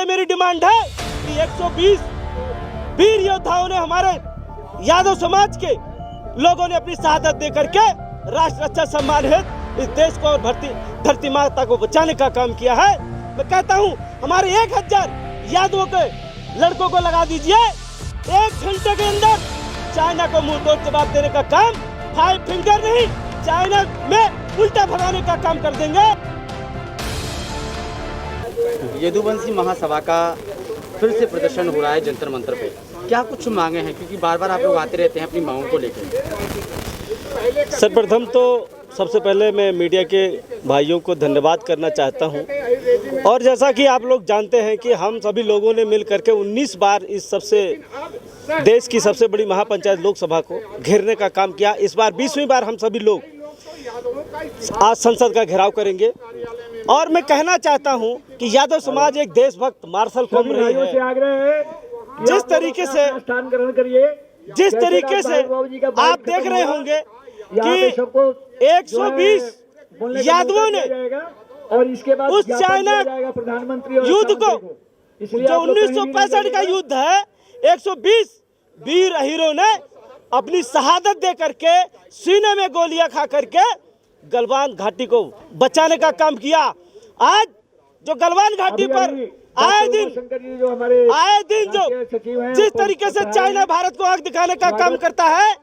मेरी डिमांड है कि 120 वीर योद्धाओं ने, हमारे यादव समाज के लोगों ने अपनी शहादत दे करके राष्ट्र रक्षा सम्मान हेतु इस देश को और धरती माता को बचाने का काम किया है। मैं कहता हूं हमारे 1000 यादवों के लड़कों को लगा दीजिए, 1 घंटे के अंदर चाइना को मुंह तोड़ जवाब देने का काम, 5 फिंगर नहीं, चाइना में उल्टा भगाने का काम कर देंगे। यदुवंशी महासभा का फिर से प्रदर्शन हो रहा है जंतर मंतर पे, क्या कुछ मांगे हैं? क्योंकि बार बार आप लोग आते रहते हैं अपनी मांगों को लेकर। सर्वप्रथम तो सबसे पहले मैं मीडिया के भाइयों को धन्यवाद करना चाहता हूं, और जैसा कि आप लोग जानते हैं कि हम सभी लोगों ने मिल करके 19 बार इस देश की सबसे बड़ी महापंचायत लोकसभा को घेरने का काम किया। इस बार 20वीं बार हम सभी लोग आज संसद का घेराव करेंगे। और मैं कहना चाहता हूं कि यादव समाज एक देशभक्त मार्शल कौम रही है। जिस तरीके से आप देख रहे होंगे कि 120 यादवों ने और इसके बाद उस चाइना युद्ध को, जो 1965 का युद्ध है, 120 वीर हीरो ने अपनी शहादत दे करके, सीने में गोलियां खा करके गलवान घाटी को बचाने का काम किया। आज जो गलवान घाटी पर आए दिन जिस तरीके से चाइना भारत को आग दिखाने का काम करता है,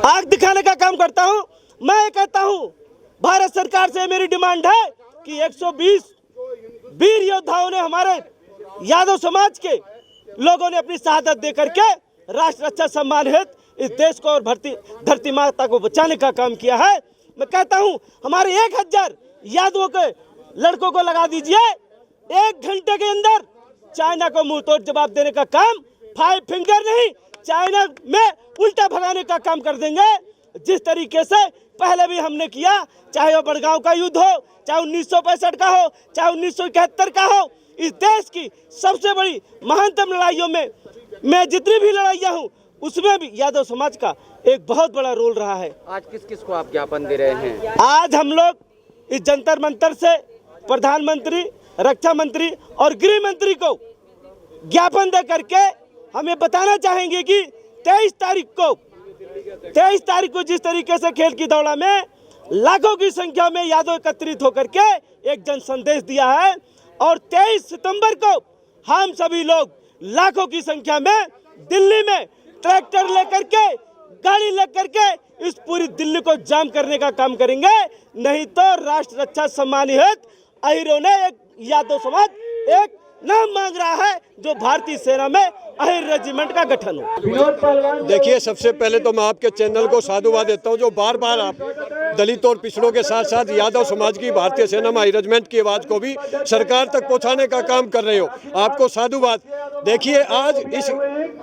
आग दिखाने का काम करता हूं, मैं ये कहता हूं भारत सरकार से मेरी डिमांड है कि 120 वीर योद्धाओं ने, हमारे यादव समाज के लोगों ने अपनी शहादत दे करके राष्ट्र रक्षा सम्मान हेतु इस देश को और धरती माता को बचाने का काम किया है। मैं कहता हूं हमारे 1000 यादवों के लड़कों को लगा दीजिए, 1 घंटे के अंदर चाइना को मुंह तोड़ जवाब देने का काम, 5 फिंगर नहीं, चाइना में उल्टा भगाने का काम कर देंगे। जिस तरीके से पहले भी हमने किया, चाहे वो बड़गांव का युद्ध हो, चाहे 1965 का हो, चाहे 1971 का हो, इस देश की सबसे बड़ी महानतम लड़ाइयों में मैं जितनी भी लड़ाइयाँ हूँ उसमें भी यादव समाज का एक बहुत बड़ा रोल रहा है। आज किस किस को आप ज्ञापन दे रहे हैं? आज हम लोग इस जंतर मंतर से प्रधानमंत्री, रक्षा मंत्री और गृह मंत्री को ज्ञापन दे करके हमें बताना चाहेंगे कि 23 तारीख को जिस तरीके से खेल की दौड़ में लाखों की संख्या में यादव एकत्रित होकर के एक जन संदेश दिया है, और 23 सितंबर को हम सभी लोग लाखों की संख्या में दिल्ली में ट्रैक्टर लेकर के, गाड़ी लेकर के इस पूरी दिल्ली को जाम करने का काम करेंगे। नहीं तो राष्ट्र रक्षा सम्मान हेतु अहीरों ने, एक यादव समाज एक नाम मांग रहा है जो भारतीय सेना में अहिर रेजिमेंट का गठन हो। देखिए, सबसे पहले तो मैं आपके चैनल को साधुवाद देता हूं, जो बार बार आप दलित और पिछड़ों के साथ साथ यादव समाज की भारतीय सेना में अहिर रेजिमेंट की आवाज को भी सरकार तक पहुंचाने का काम कर रहे हो, आपको साधुवाद। देखिए, आज इस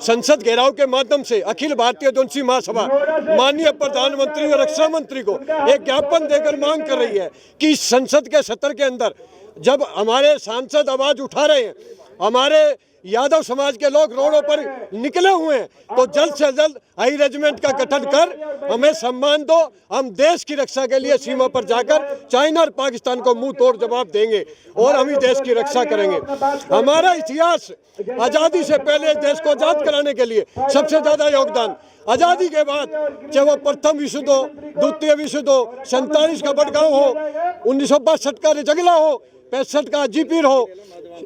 संसद घेराव के माध्यम से अखिल भारतीय यदुवंशी महासभा माननीय प्रधानमंत्री और रक्षा मंत्री को एक ज्ञापन देकर मांग कर रही है कि संसद के सत्र के अंदर जब हमारे सांसद आवाज उठा रहे हैं, हमारे यादव समाज के लोग रोडों पर निकले हुए हैं, तो जल्द से जल्द अहिर रेजिमेंट का गठन कर हमें सम्मान दो। हम देश की रक्षा के लिए सीमा पर जाकर चाइना और पाकिस्तान को मुंह तोड़ जवाब देंगे और हम ही देश की रक्षा करेंगे। हमारा इतिहास, आज़ादी से पहले देश को आज़ाद कराने के लिए सबसे ज़्यादा योगदान, आज़ादी के बाद चाहे वो प्रथम विश्व युद्ध हो, द्वितीय विश्व युद्ध हो, 47 का बड़गांव हो, 1962 का रजगला हो, 65 का हाजीपीर हो,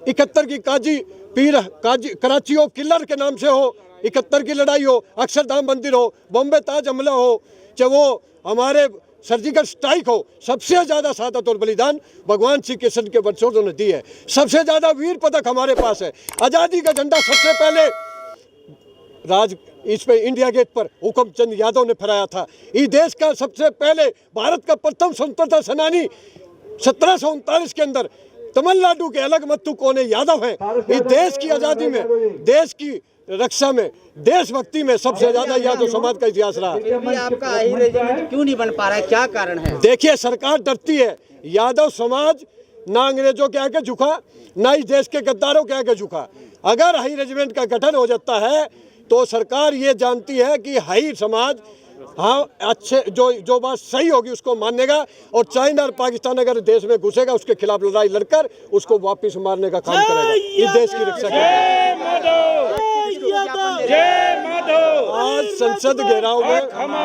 71 की कराची हो किलर के नाम से हो, 71 की लड़ाई हो, अक्षरधाम मंदिर हो, बॉम्बे ताज हमला हो, चाहे वो हमारे सर्जिकल स्ट्राइक हो, सबसे ज़्यादा शहादत और बलिदान भगवान श्री कृष्ण के बच्चों ने दी है। सबसे ज़्यादा वीर पदक हमारे पास है। आज़ादी का झंडा सबसे पहले इस पे इंडिया गेट पर हुक्म चंद यादव ने फहराया था। इस देश का सबसे पहले भारत का प्रथम स्वतंत्रता सेनानी 1739 के अंदर तमिलनाडु के अलग मत्तू कोने यादव हैं। इस देश की आज़ादी में, देश की रक्षा में, देशभक्ति में सबसे ज्यादा यादव समाज का इतिहास रहा। आपका अहिर रेजिमेंट क्यों नहीं बन पा रहा है, क्या कारण है? देखिए, सरकार डरती है। यादव समाज ना अंग्रेजों के आगे झुका, ना इस देश के गद्दारों के आगे झुका। अगर अहिर रेजिमेंट का गठन हो जाता है तो सरकार ये जानती है कि अहिर समाज हाँ अच्छे जो बात सही होगी उसको मानेगा, और चाइना और पाकिस्तान अगर देश में घुसेगा उसके खिलाफ लड़ाई लड़कर उसको वापस मारने का काम करेगा, इस देश की रक्षा करेगा। आज संसद घेराव में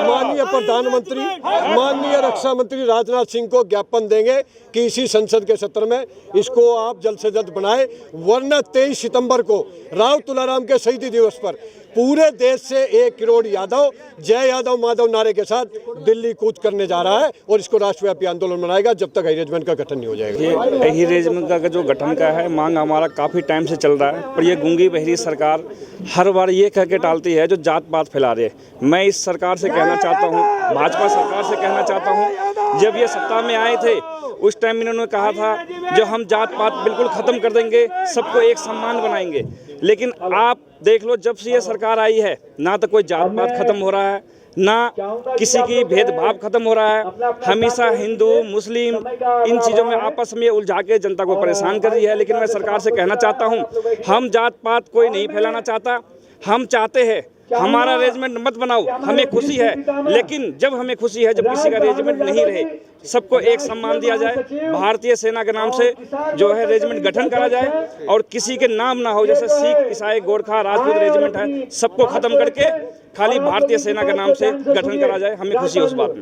माननीय प्रधानमंत्री, माननीय रक्षा मंत्री राजनाथ सिंह को ज्ञापन देंगे कि इसी संसद के सत्र में इसको आप जल्द से जल्द बनाए, वरना 23 सितंबर को राव तुलाराम के शहीदी दिवस पर पूरे देश से 1 करोड़ यादव जय यादव माधव नारे के साथ दिल्ली कूच करने जा रहा है, और इसको राष्ट्रव्यापी आंदोलन बनाएगा जब तक हाई रेजिमेंट का गठन नहीं हो जाएगा। ये रेजिमेंट का जो गठन का है मांग हमारा काफ़ी टाइम से चल रहा है, पर ये गूंगी बहरी सरकार हर बार ये कह के टालती है जो जात पात फैला रही है। मैं इस सरकार से कहना चाहता हूँ, भाजपा सरकार से कहना चाहता हूँ, जब ये सत्ता में आए थे उस टाइम इन्होंने कहा था जो हम जात पात बिल्कुल ख़त्म कर देंगे, सबको एक सम्मान बनाएंगे। लेकिन आप देख लो, जब से ये सरकार आई है ना तो कोई जात पात खत्म हो रहा है, ना किसी की भेदभाव खत्म हो रहा है। हमेशा हिंदू मुस्लिम इन चीज़ों में आपस में उलझा के जनता को परेशान कर रही है। लेकिन मैं सरकार से कहना चाहता हूँ, हम जात पात कोई नहीं फैलाना चाहता। हम चाहते हैं हमारा रेजिमेंट मत बनाओ, हमें खुशी है, लेकिन जब हमें खुशी है जब किसी का रेजिमेंट नहीं रहे, सबको एक सम्मान दिया जाए, भारतीय सेना के नाम से जो है रेजिमेंट गठन करा जाए, और किसी के नाम ना हो, जैसे सिख ईसाई गोरखा राजपूत रेजिमेंट है, सबको खत्म करके खाली भारतीय सेना के नाम से गठन करा जाए। हमें खुशी है उस बात में।